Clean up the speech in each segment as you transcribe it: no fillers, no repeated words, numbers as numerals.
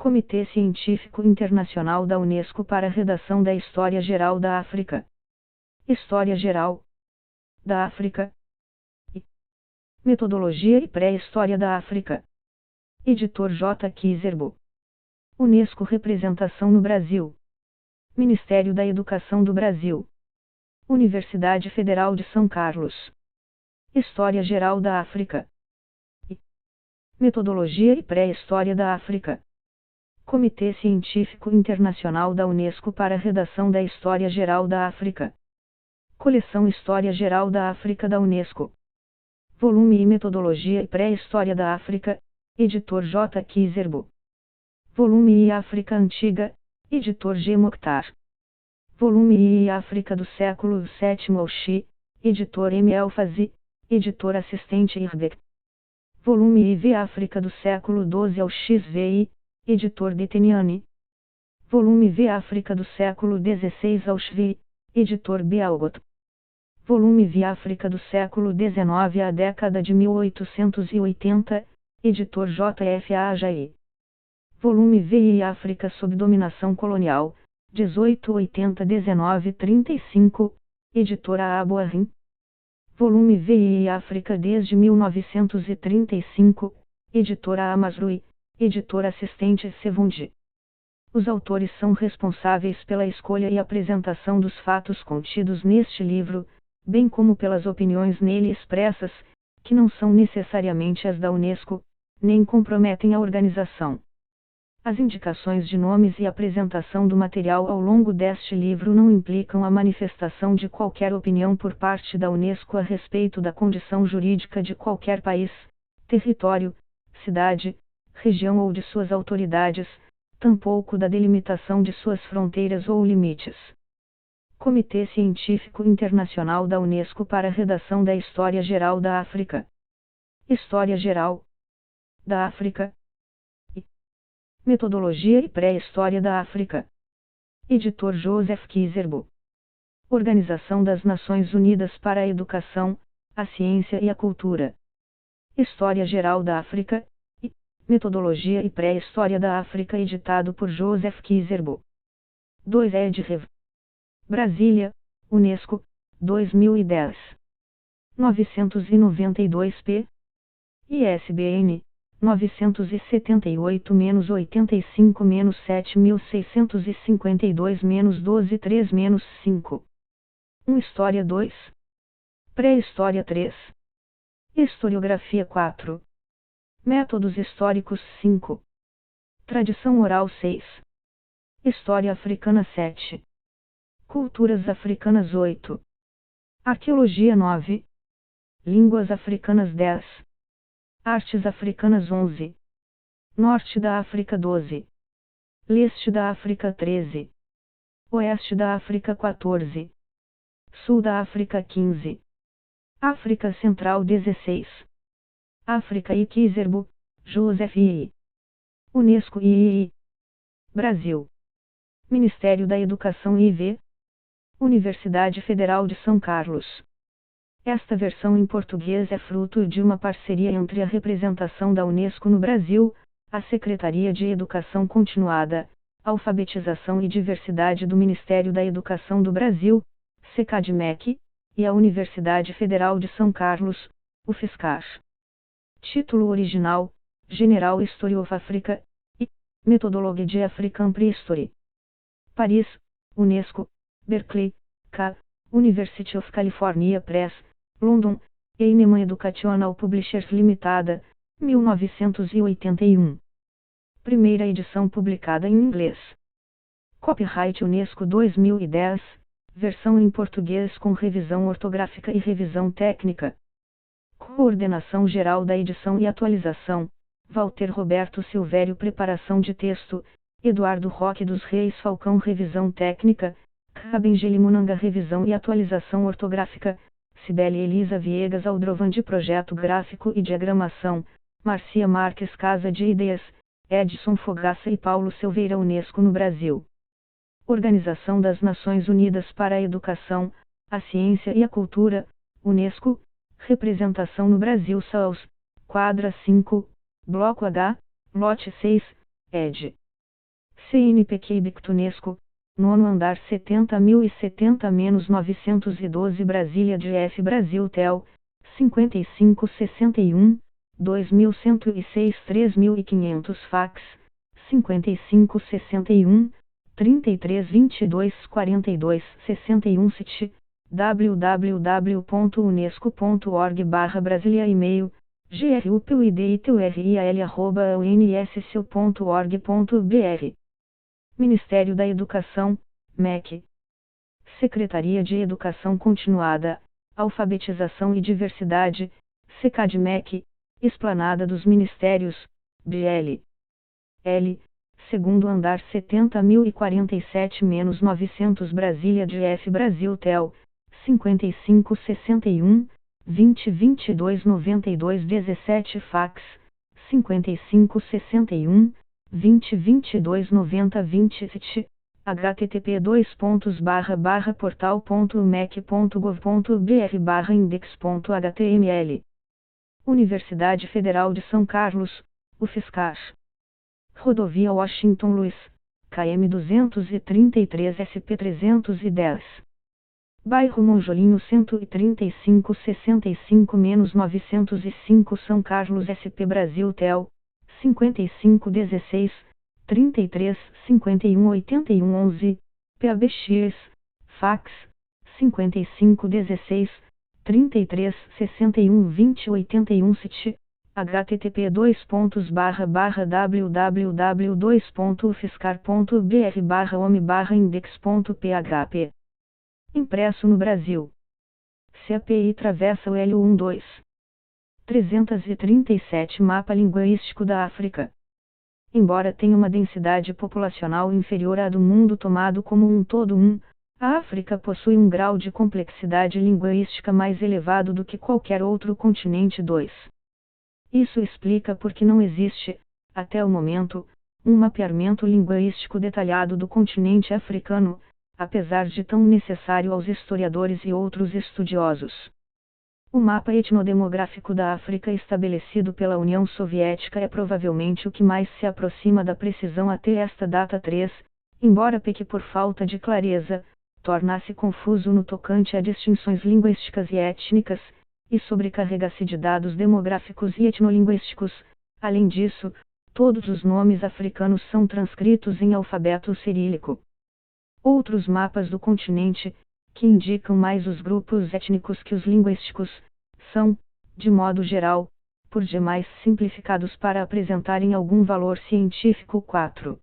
Comitê Científico Internacional da Unesco para a redação da História Geral da África. História Geral da África. Metodologia e Pré-História da África. Editor J. Kizerbo. Unesco Representação no Brasil. Ministério da Educação do Brasil. Universidade Federal de São Carlos. História Geral da África. Metodologia e Pré-História da África. Comitê Científico Internacional da Unesco para a redação da História Geral da África. Coleção História Geral da África da Unesco. Volume e Metodologia e Pré-História da África, editor J. Kizerbo. Volume I África Antiga, editor G. Mokhtar. Volume I África do século VII ao Xi, editor M. Elfazi, editor assistente Irbeck. Volume IV África do século XII ao XVI, editor Deteniani. Volume V África do século XVI ao XVI, editor B. Algot. Volume V África do século XIX à década de 1880, editor J.F.A. Ajaí. Volume VI África sob dominação colonial, 1880-1935, editora Aboahim. Volume VI África desde 1935, editora Amazrui, editor assistente Sevundi. Os autores são responsáveis pela escolha e apresentação dos fatos contidos neste livro, bem como pelas opiniões nele expressas, que não são necessariamente as da Unesco, nem comprometem a organização. As indicações de nomes e apresentação do material ao longo deste livro não implicam a manifestação de qualquer opinião por parte da Unesco a respeito da condição jurídica de qualquer país, território, cidade, região ou de suas autoridades, tampouco da delimitação de suas fronteiras ou limites. Comitê Científico Internacional da Unesco para a redação da História Geral da África. História Geral da África. Metodologia e Pré-História da África. Editor Joseph Kizerbo. Organização das Nações Unidas para a Educação, a Ciência e a Cultura. História Geral da África. Metodologia e Pré-História da África editado por Joseph Kizerbo. 2 ed. Rev. Brasília, Unesco, 2010. 992 p. ISBN 978-85-7652-123-5. História 2. Pré-História 3. Historiografia 4. Métodos históricos 5. Tradição oral 6. História africana 7. Culturas africanas 8. Arqueologia 9. Línguas africanas 10. Artes africanas 11. Norte da África 12. Leste da África 13. Oeste da África 14. Sul da África 15. África Central 16. África e Kizerbo, Joseph I. Unesco II. Brasil. Ministério da Educação IV. Universidade Federal de São Carlos. Esta versão em português é fruto de uma parceria entre a representação da Unesco no Brasil, a Secretaria de Educação Continuada, Alfabetização e Diversidade do Ministério da Educação do Brasil, SECAD-MEC, e a Universidade Federal de São Carlos, UFSCar. Título original: General History of Africa e Methodology de African Prehistory. Paris, Unesco, Berkeley, K. University of California Press, London, Heinemann Educational Publishers Limitada, 1981. Primeira edição publicada em inglês. Copyright Unesco 2010, versão em português com revisão ortográfica e revisão técnica. Coordenação geral da edição e atualização: Walter Roberto Silvério. Preparação de texto: Eduardo Roque dos Reis Falcão. Revisão técnica: Rabengeli Munanga. Revisão e atualização ortográfica: Cibele Elisa Viegas Aldrovandi. Projeto gráfico e diagramação: Marcia Marques. Casa de Ideias: Edson Fogaça e Paulo Silveira. Unesco no Brasil. Organização das Nações Unidas para a Educação, a Ciência e a Cultura, Unesco. Representação no Brasil. SAUS, quadra 5, bloco H, lote 6, ed. CNPq Bictunesco, nono andar 70.070-912 Brasília DF Brasil Tel, 5561, 2106 3500 Fax, 5561, 3322 42 61 Cit, www.unesco.org/Brasilia E-mail, grupideituel@unsco.org.br Ministério da Educação, MEC. Secretaria de Educação Continuada, Alfabetização e Diversidade, SECAD-MEC, Esplanada dos Ministérios, BL. L. Segundo andar 70.047-900 Brasília DF Brasil Tel, 5561, 2022 92 17 Fax, 5561, 2022 90 20 Cit, http://portal.mec.gov.br/index.html Universidade Federal de São Carlos, UFSCar. Rodovia Washington Luiz, KM 233 SP 310. Bairro Monjolinho 135 65-905 São Carlos SP Brasil Tel, 55 16, 33 51 81 11, PABX, Fax, 55 16, 33 61 20 81 Cit, http://www.ufscar.br/home/index.php Impresso no Brasil. CAPI Travessa o L12. 337 Mapa Linguístico da África. Embora tenha uma densidade populacional inferior à do mundo tomado como um todo, a África possui um grau de complexidade linguística mais elevado do que qualquer outro continente. 2. Isso explica por que não existe, até o momento, um mapeamento linguístico detalhado do continente africano, apesar de tão necessário aos historiadores e outros estudiosos. O mapa etnodemográfico da África estabelecido pela União Soviética é provavelmente o que mais se aproxima da precisão até esta data. 3, embora peque por falta de clareza, torna-se confuso no tocante a distinções linguísticas e étnicas, e sobrecarrega-se de dados demográficos e etnolinguísticos. Além disso, todos os nomes africanos são transcritos em alfabeto cirílico. Outros mapas do continente, que indicam mais os grupos étnicos que os linguísticos, são, de modo geral, por demais simplificados para apresentarem algum valor científico. 4.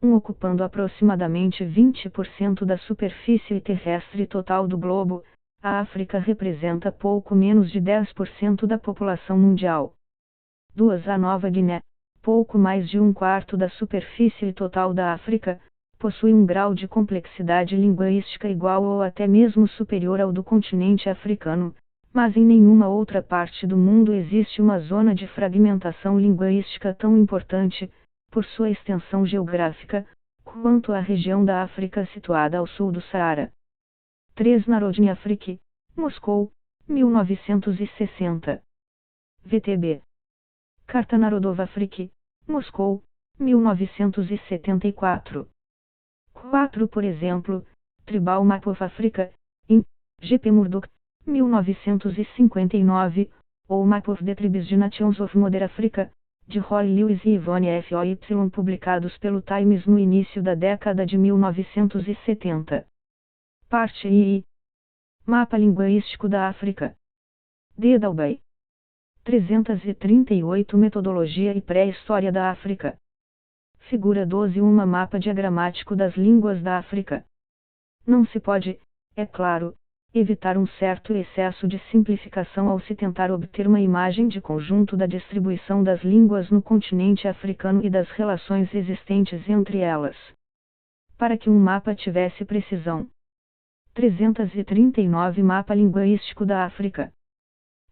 Ocupando aproximadamente 20% da superfície terrestre total do globo, a África representa pouco menos de 10% da população mundial. 2. A Nova Guiné, pouco mais de um quarto da superfície total da África, possui um grau de complexidade linguística igual ou até mesmo superior ao do continente africano, mas em nenhuma outra parte do mundo existe uma zona de fragmentação linguística tão importante, por sua extensão geográfica, quanto a região da África situada ao sul do Saara. 3. Narodní Afriky, Moscou, 1960. VTB. Carta Narodov Afriky, Moscou, 1974. 4. Por exemplo, Tribal Map of Africa, in G.P. Murdoch, 1959, ou Map of the Tribes de Nations of Modern Africa, de Roy Lewis e Yvonne Foy, publicados pelo Times no início da década de 1970. Parte I. Mapa Linguístico da África. D. Dalby. 338 Metodologia e Pré-História da África. Figura 12. Um mapa diagramático das línguas da África. Não se pode, é claro, evitar um certo excesso de simplificação ao se tentar obter uma imagem de conjunto da distribuição das línguas no continente africano e das relações existentes entre elas. Para que um mapa tivesse precisão. 339 Mapa Linguístico da África.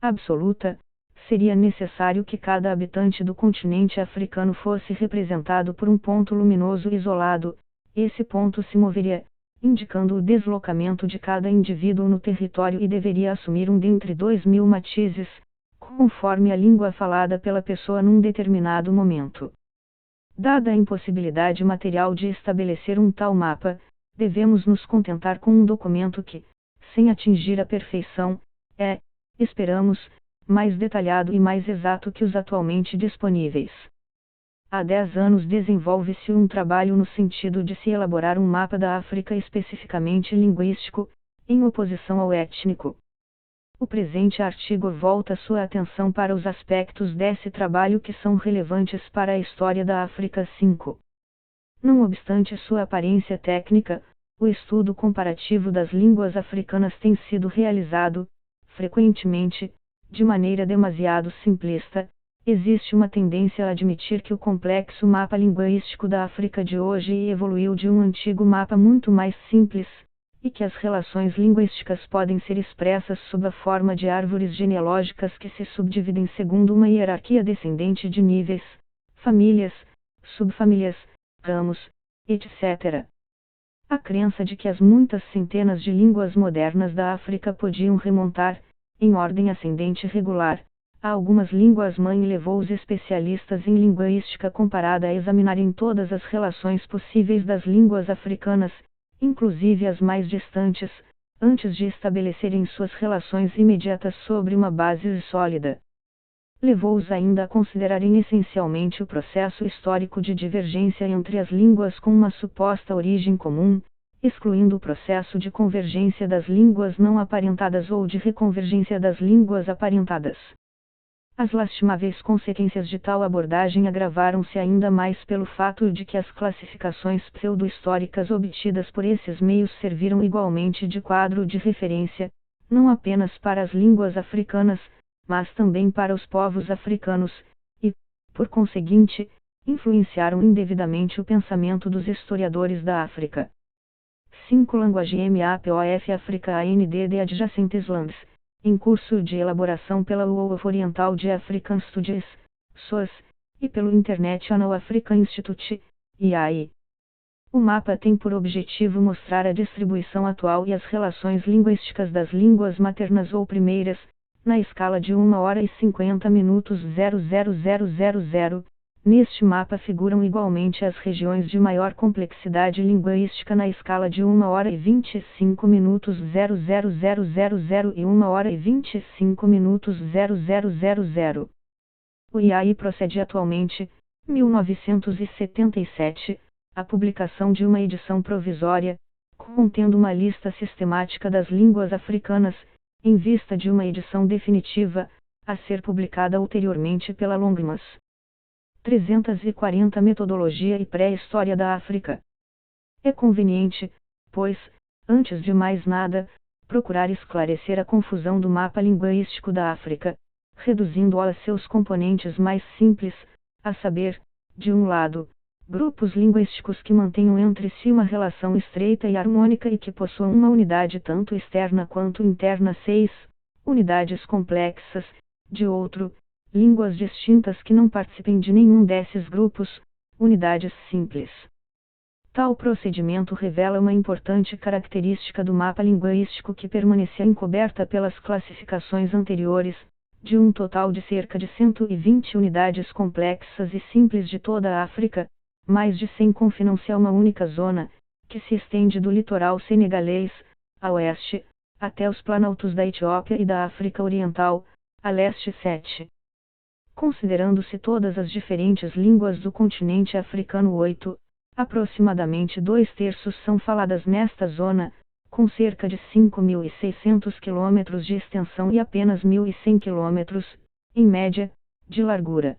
Absoluta, seria necessário que cada habitante do continente africano fosse representado por um ponto luminoso isolado. Esse ponto se moveria, indicando o deslocamento de cada indivíduo no território e deveria assumir um dentre 2000 matizes, conforme a língua falada pela pessoa num determinado momento. Dada a impossibilidade material de estabelecer um tal mapa, devemos nos contentar com um documento que, sem atingir a perfeição, é, esperamos, mais detalhado e mais exato que os atualmente disponíveis. Há 10 anos desenvolve-se um trabalho no sentido de se elaborar um mapa da África especificamente linguístico, em oposição ao étnico. O presente artigo volta sua atenção para os aspectos desse trabalho que são relevantes para a história da África. 5. Não obstante sua aparência técnica, o estudo comparativo das línguas africanas tem sido realizado, frequentemente, de maneira demasiado simplista. Existe uma tendência a admitir que o complexo mapa linguístico da África de hoje evoluiu de um antigo mapa muito mais simples, e que as relações linguísticas podem ser expressas sob a forma de árvores genealógicas que se subdividem segundo uma hierarquia descendente de níveis, famílias, subfamílias, ramos, etc. A crença de que as muitas centenas de línguas modernas da África podiam remontar, em ordem ascendente regular, a algumas línguas-mãe levou os especialistas em linguística comparada a examinarem todas as relações possíveis das línguas africanas, inclusive as mais distantes, antes de estabelecerem suas relações imediatas sobre uma base sólida. Levou-os ainda a considerarem essencialmente o processo histórico de divergência entre as línguas com uma suposta origem comum, excluindo o processo de convergência das línguas não aparentadas ou de reconvergência das línguas aparentadas. As lastimáveis consequências de tal abordagem agravaram-se ainda mais pelo fato de que as classificações pseudo-históricas obtidas por esses meios serviram igualmente de quadro de referência, não apenas para as línguas africanas, mas também para os povos africanos, e, por conseguinte, influenciaram indevidamente o pensamento dos historiadores da África. 5. Language Map Africa and the Adjacent Lands, em curso de elaboração pela UOF Oriental de African Studies, SOAS, e pelo International African Institute, IAI. O mapa tem por objetivo mostrar a distribuição atual e as relações linguísticas das línguas maternas ou primeiras, na escala de 1 hora e 50 minutos 00000. Neste mapa figuram igualmente as regiões de maior complexidade linguística na escala de 1 hora e 25 minutos 00000 e 1 hora e 25 minutos 0000. O IAI procede atualmente, 1977, à publicação de uma edição provisória, contendo uma lista sistemática das línguas africanas, em vista de uma edição definitiva, a ser publicada ulteriormente pela Longmas. 340 Metodologia e Pré-História da África. É conveniente, pois, antes de mais nada, procurar esclarecer a confusão do mapa linguístico da África, reduzindo-o a seus componentes mais simples, a saber, de um lado, grupos linguísticos que mantenham entre si uma relação estreita e harmônica e que possuam uma unidade tanto externa quanto interna. 6. Unidades complexas, de outro, línguas distintas que não participem de nenhum desses grupos, unidades simples. Tal procedimento revela uma importante característica do mapa linguístico que permanecia encoberta pelas classificações anteriores, de um total de cerca de 120 unidades complexas e simples de toda a África, mais de 100 confinam-se a uma única zona, que se estende do litoral senegalês, a oeste, até os planaltos da Etiópia e da África Oriental, a leste. 7. Considerando-se todas as diferentes línguas do continente africano. 8. Aproximadamente 2/3 são faladas nesta zona, com cerca de 5.600 km de extensão e apenas 1.100 km, em média, de largura.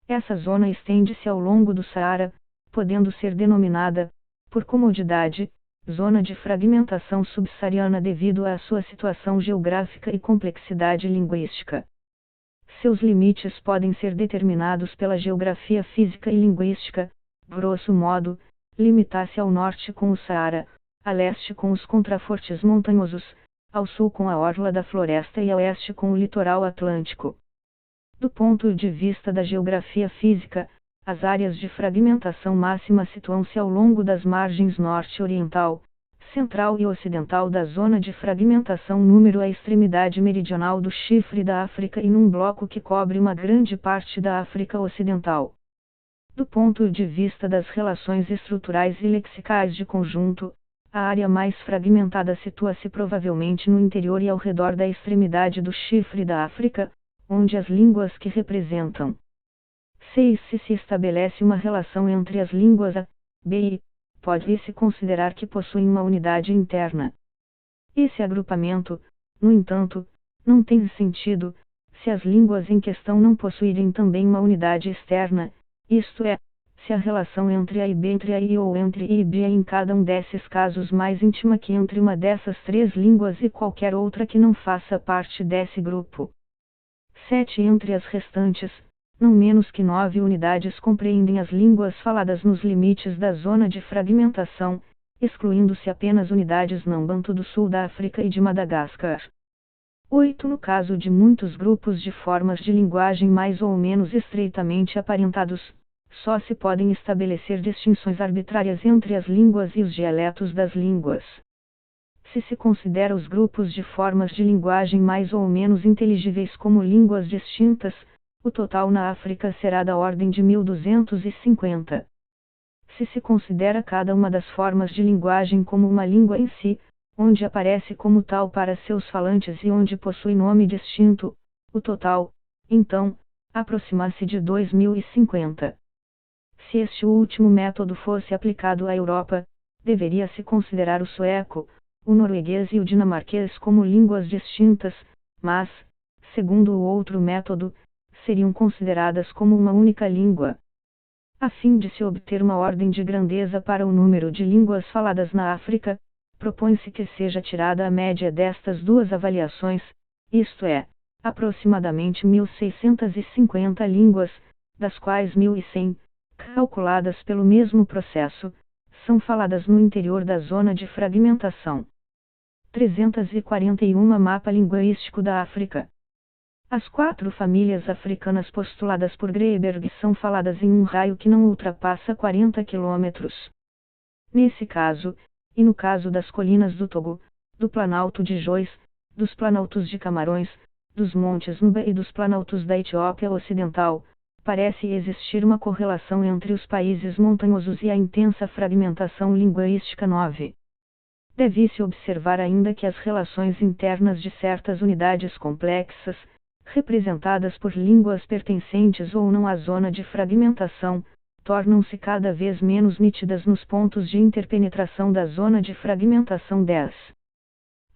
Essa zona estende-se ao longo do Saara, podendo ser denominada, por comodidade, zona de fragmentação subsaariana devido à sua situação geográfica e complexidade linguística. Seus limites podem ser determinados pela geografia física e linguística, grosso modo, limitar-se ao norte com o Saara, a leste com os contrafortes montanhosos, ao sul com a orla da floresta e a oeste com o litoral atlântico. Do ponto de vista da geografia física, as áreas de fragmentação máxima situam-se ao longo das margens norte-oriental, central e ocidental da zona de fragmentação número a extremidade meridional do chifre da África e num bloco que cobre uma grande parte da África Ocidental. Do ponto de vista das relações estruturais e lexicais de conjunto, a área mais fragmentada situa-se provavelmente no interior e ao redor da extremidade do chifre da África, onde as línguas que representam 6 se estabelece uma relação entre as línguas A, B e pode-se considerar que possuem uma unidade interna. Esse agrupamento, no entanto, não tem sentido, se as línguas em questão não possuírem também uma unidade externa, isto é, se a relação entre A e B entre A e ou entre I e B é em cada um desses casos mais íntima que entre uma dessas três línguas e qualquer outra que não faça parte desse grupo. 7 entre as restantes, não menos que 9 unidades compreendem as línguas faladas nos limites da zona de fragmentação, excluindo-se apenas unidades não banto do sul da África e de Madagascar. 8 no caso de muitos grupos de formas de linguagem mais ou menos estreitamente aparentados, só se podem estabelecer distinções arbitrárias entre as línguas e os dialetos das línguas. Se se considera os grupos de formas de linguagem mais ou menos inteligíveis como línguas distintas, o total na África será da ordem de 1250. Se se considera cada uma das formas de linguagem como uma língua em si, onde aparece como tal para seus falantes e onde possui nome distinto, o total, então, aproxima-se de 2050. Se este último método fosse aplicado à Europa, deveria-se considerar o sueco, o norueguês e o dinamarquês como línguas distintas, mas, segundo o outro método, seriam consideradas como uma única língua. A fim de se obter uma ordem de grandeza para o número de línguas faladas na África, propõe-se que seja tirada a média destas duas avaliações, isto é, aproximadamente 1650 línguas, das quais 1100, calculadas pelo mesmo processo, são faladas no interior da zona de fragmentação. 341 Mapa linguístico da África. As 4 famílias africanas postuladas por Greenberg são faladas em um raio que não ultrapassa 40 km. Nesse caso, e no caso das colinas do Togo, do Planalto de Jois, dos Planaltos de Camarões, dos Montes Nuba e dos Planaltos da Etiópia Ocidental, parece existir uma correlação entre os países montanhosos e a intensa fragmentação linguística. 9. Deve-se observar ainda que as relações internas de certas unidades complexas, representadas por línguas pertencentes ou não à zona de fragmentação, tornam-se cada vez menos nítidas nos pontos de interpenetração da zona de fragmentação. 10.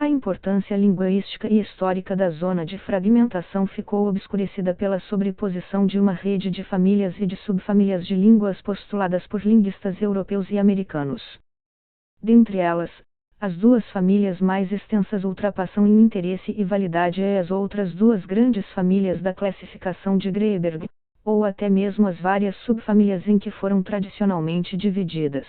A importância linguística e histórica da zona de fragmentação ficou obscurecida pela sobreposição de uma rede de famílias e de subfamílias de línguas postuladas por linguistas europeus e americanos. Dentre elas, as duas famílias mais extensas ultrapassam em interesse e validade as outras duas grandes famílias da classificação de Greenberg, ou até mesmo as várias subfamílias em que foram tradicionalmente divididas.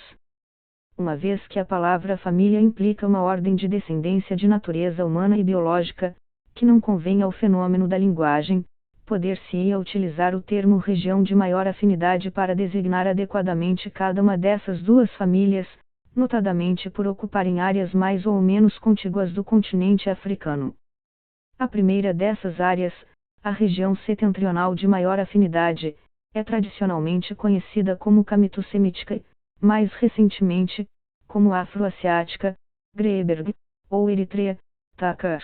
Uma vez que a palavra família implica uma ordem de descendência de natureza humana e biológica, que não convém ao fenômeno da linguagem, poder-se-ia utilizar o termo região de maior afinidade para designar adequadamente cada uma dessas duas famílias, notadamente por ocuparem áreas mais ou menos contíguas do continente africano. A primeira dessas áreas, a região setentrional de maior afinidade, é tradicionalmente conhecida como camito-semítica, mais recentemente, como afro-asiática, Greenberg, ou Eritreia, Tucker.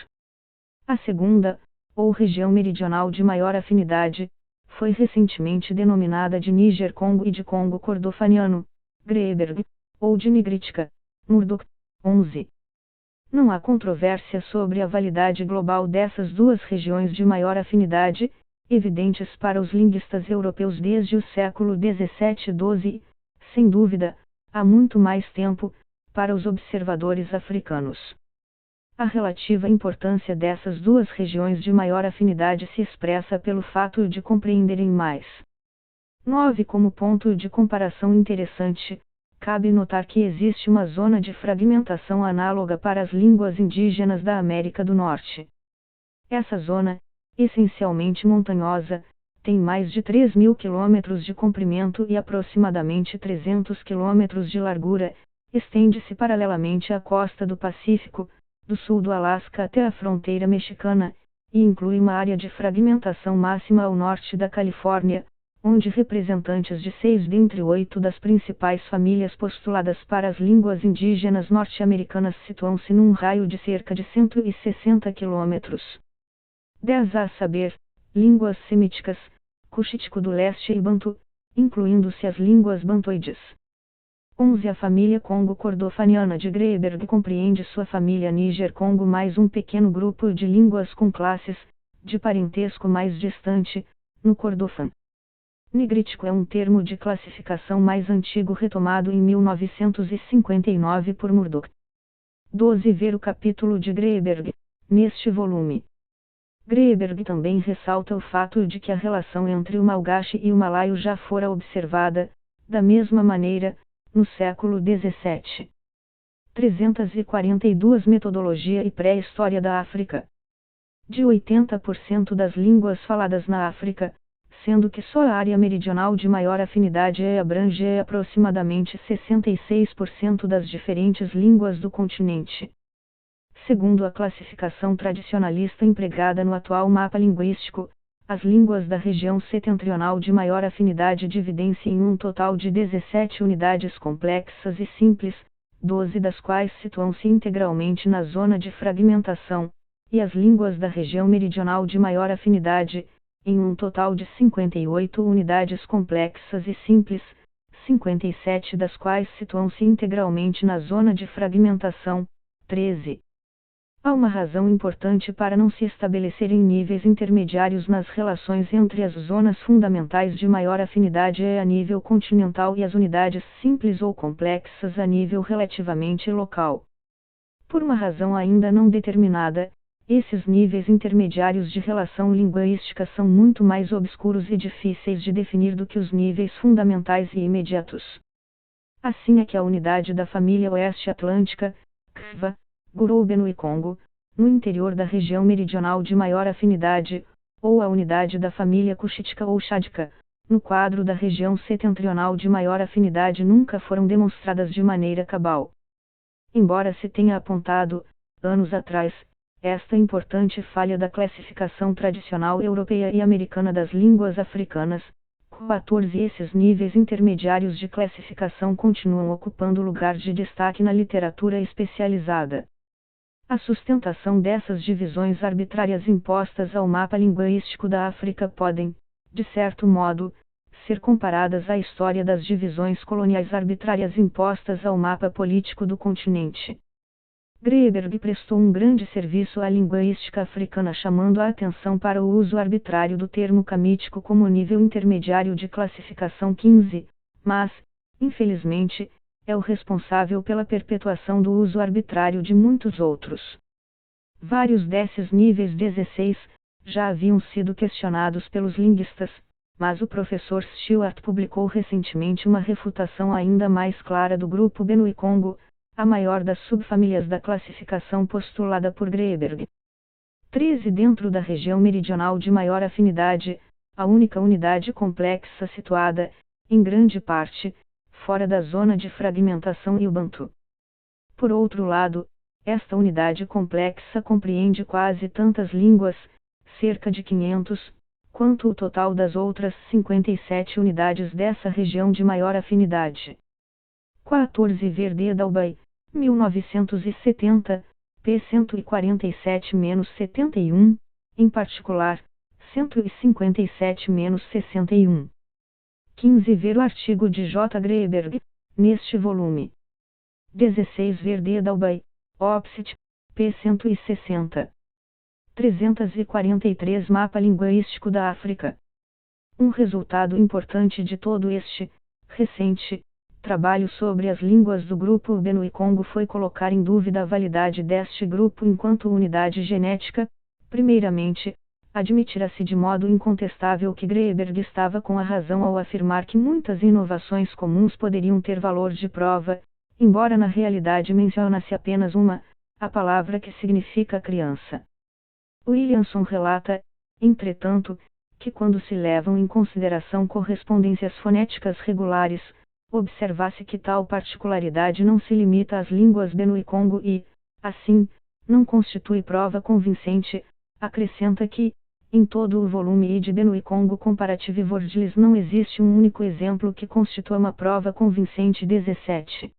A segunda, ou região meridional de maior afinidade, foi recentemente denominada de Níger-Congo e de Congo Cordofaniano, Greenberg, ou de Nigrítica, Murdoch, 11. Não há controvérsia sobre a validade global dessas duas regiões de maior afinidade, evidentes para os linguistas europeus desde o século XVII e XII, sem dúvida, há muito mais tempo, para os observadores africanos. A relativa importância dessas duas regiões de maior afinidade se expressa pelo fato de compreenderem mais. 9. Como ponto de comparação interessante, cabe notar que existe uma zona de fragmentação análoga para as línguas indígenas da América do Norte. Essa zona, essencialmente montanhosa, tem mais de 3.000 km de comprimento e aproximadamente 300 km de largura, estende-se paralelamente à costa do Pacífico, do sul do Alasca até a fronteira mexicana, e inclui uma área de fragmentação máxima ao norte da Califórnia, onde representantes de 6 dentre 8 das principais famílias postuladas para as línguas indígenas norte-americanas situam-se num raio de cerca de 160 quilômetros. 10 a saber, línguas semíticas, cuxítico do leste e bantu, incluindo-se as línguas bantoides. 11 A família Congo-Cordofaniana de Greeberg compreende sua família Níger-Congo mais um pequeno grupo de línguas com classes, de parentesco mais distante, no Cordofan. Nigrítico é um termo de classificação mais antigo retomado em 1959 por Murdoch. 12 Ver o capítulo de Greeberg, neste volume. Greeberg também ressalta o fato de que a relação entre o malgache e o malaio já fora observada, da mesma maneira, no século XVII. 342 Metodologia e pré-história da África. De 80% das línguas faladas na África, sendo que só a área meridional de maior afinidade abrange aproximadamente 66% das diferentes línguas do continente. Segundo a classificação tradicionalista empregada no atual mapa linguístico, as línguas da região setentrional de maior afinidade dividem-se em um total de 17 unidades complexas e simples, 12 das quais situam-se integralmente na zona de fragmentação, e as línguas da região meridional de maior afinidade, em um total de 58 unidades complexas e simples, 57 das quais situam-se integralmente na zona de fragmentação, 13. Há uma razão importante para não se estabelecerem níveis intermediários nas relações entre as zonas fundamentais de maior afinidade a nível continental e as unidades simples ou complexas a nível relativamente local. Por uma razão ainda não determinada, esses níveis intermediários de relação linguística são muito mais obscuros e difíceis de definir do que os níveis fundamentais e imediatos. Assim é que a unidade da família Oeste Atlântica, CFA, Gurubenu e Congo, no interior da região meridional de maior afinidade, ou a unidade da família Cuxítica ou Xádica, no quadro da região setentrional de maior afinidade nunca foram demonstradas de maneira cabal. Embora se tenha apontado, anos atrás, esta importante falha da classificação tradicional europeia e americana das línguas africanas, 14 esses níveis intermediários de classificação continuam ocupando lugar de destaque na literatura especializada. A sustentação dessas divisões arbitrárias impostas ao mapa linguístico da África podem, de certo modo, ser comparadas à história das divisões coloniais arbitrárias impostas ao mapa político do continente. Greeberg prestou um grande serviço à linguística africana chamando a atenção para o uso arbitrário do termo camítico como nível intermediário de classificação 15, mas, infelizmente, é o responsável pela perpetuação do uso arbitrário de muitos outros. Vários desses níveis 16 já haviam sido questionados pelos linguistas, mas o professor Stewart publicou recentemente uma refutação ainda mais clara do grupo Benu e Congo, a maior das subfamílias da classificação postulada por Greeberg. 13 Dentro da região meridional de maior afinidade, a única unidade complexa situada, em grande parte, fora da zona de fragmentação e o bantu. Por outro lado, esta unidade complexa compreende quase tantas línguas, cerca de 500, quanto o total das outras 57 unidades dessa região de maior afinidade. 14 Verde Dalbai, 1970, p. 147-71, em particular, 157-61. 15 Ver o artigo de J. Greeberg, neste volume. 16 Verde Dalbai, Opsit, p. 160. 343 Mapa linguístico da África. Um resultado importante de todo este, recente, trabalho sobre as línguas do grupo Benu e Congo foi colocar em dúvida a validade deste grupo enquanto unidade genética. Primeiramente, admitira-se de modo incontestável que Greeberg estava com a razão ao afirmar que muitas inovações comuns poderiam ter valor de prova, embora na realidade menciona-se apenas uma, a palavra que significa criança. Williamson relata, entretanto, que quando se levam em consideração correspondências fonéticas regulares, observa-se que tal particularidade não se limita às línguas Benu e Congo e, assim, não constitui prova convincente. Acrescenta que, Em todo o volume I de Benui-Congo Comparative Words não existe um único exemplo que constitua uma prova convincente. 17.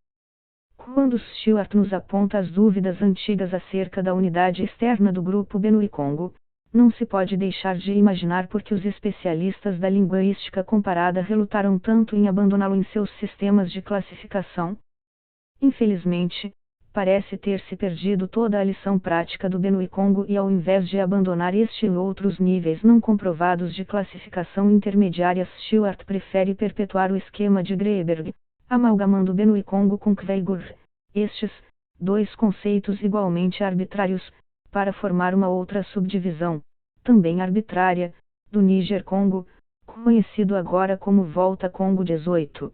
Quando Stewart nos aponta as dúvidas antigas acerca da unidade externa do grupo Benui-Congo, não se pode deixar de imaginar por que os especialistas da linguística comparada relutaram tanto em abandoná-lo em seus sistemas de classificação. Infelizmente, parece ter se perdido toda a lição prática do Benui-Congo e ao invés de abandonar este e outros níveis não comprovados de classificação intermediária, Stewart prefere perpetuar o esquema de Greberg, amalgamando Benui-Congo com Kweigur, estes, dois conceitos igualmente arbitrários, para formar uma outra subdivisão, também arbitrária, do Níger-Congo, conhecido agora como Volta Congo 18.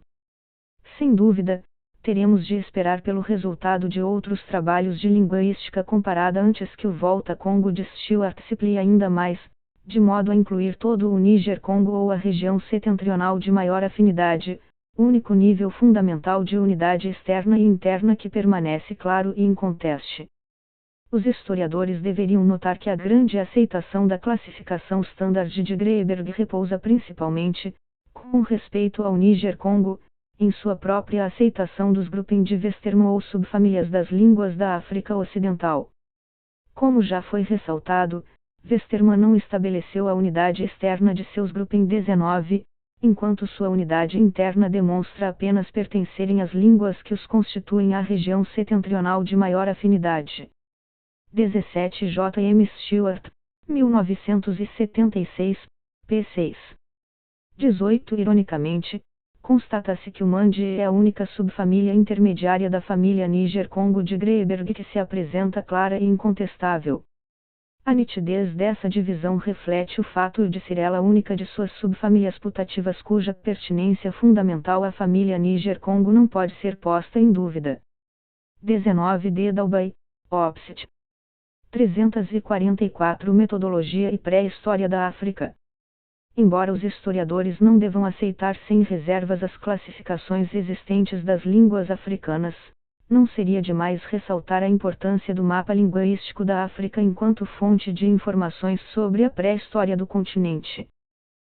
Sem dúvida, teremos de esperar pelo resultado de outros trabalhos de linguística comparada antes que o Volta Congo de Stewart se plie ainda mais, de modo a incluir todo o Níger-Congo ou a região setentrional de maior afinidade, único nível fundamental de unidade externa e interna que permanece claro e inconteste. Os historiadores deveriam notar que a grande aceitação da classificação standard de Greberg repousa principalmente, com respeito ao Níger-Congo, em sua própria aceitação dos grupos de Westermo ou subfamílias das línguas da África Ocidental. Como já foi ressaltado, Westermann não estabeleceu a unidade externa de seus grupos 19, enquanto sua unidade interna demonstra apenas pertencerem às línguas que os constituem à região setentrional de maior afinidade. 17 J. M. Stewart, 1976, p. 6. 18 Ironicamente, constata-se que o Mandi é a única subfamília intermediária da família Níger-Congo de Greberg que se apresenta clara e incontestável. A nitidez dessa divisão reflete o fato de ser ela a única de suas subfamílias putativas cuja pertinência fundamental à família Níger-Congo não pode ser posta em dúvida. 19 D. Dalby, Opsit. 344 Metodologia e Pré-História da África. Embora os historiadores não devam aceitar sem reservas as classificações existentes das línguas africanas, não seria demais ressaltar a importância do mapa linguístico da África enquanto fonte de informações sobre a pré-história do continente.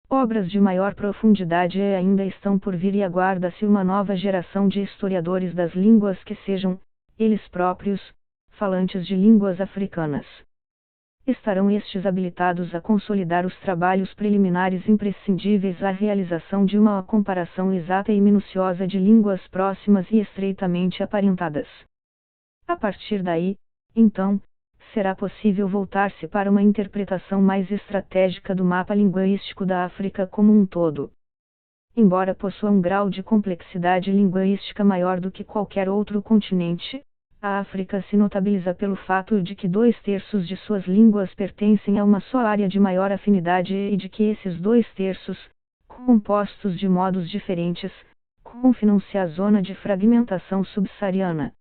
Obras de maior profundidade ainda estão por vir e aguarda-se uma nova geração de historiadores das línguas que sejam, eles próprios, falantes de línguas africanas. Estarão estes habilitados a consolidar os trabalhos preliminares imprescindíveis à realização de uma comparação exata e minuciosa de línguas próximas e estreitamente aparentadas. A partir daí, então, será possível voltar-se para uma interpretação mais estratégica do mapa linguístico da África como um todo. Embora possua um grau de complexidade linguística maior do que qualquer outro continente, a África se notabiliza pelo fato de que 2/3 de suas línguas pertencem a uma só área de maior afinidade e de que esses 2/3, compostos de modos diferentes, confinam-se à zona de fragmentação subsaariana.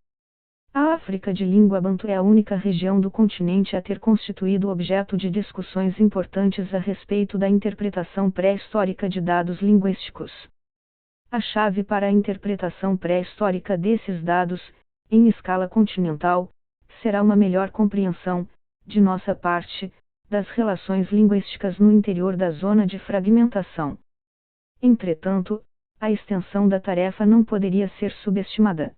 A África de língua bantu é a única região do continente a ter constituído objeto de discussões importantes a respeito da interpretação pré-histórica de dados linguísticos. A chave para a interpretação pré-histórica desses dados, em escala continental, será uma melhor compreensão, de nossa parte, das relações linguísticas no interior da zona de fragmentação. Entretanto, a extensão da tarefa não poderia ser subestimada.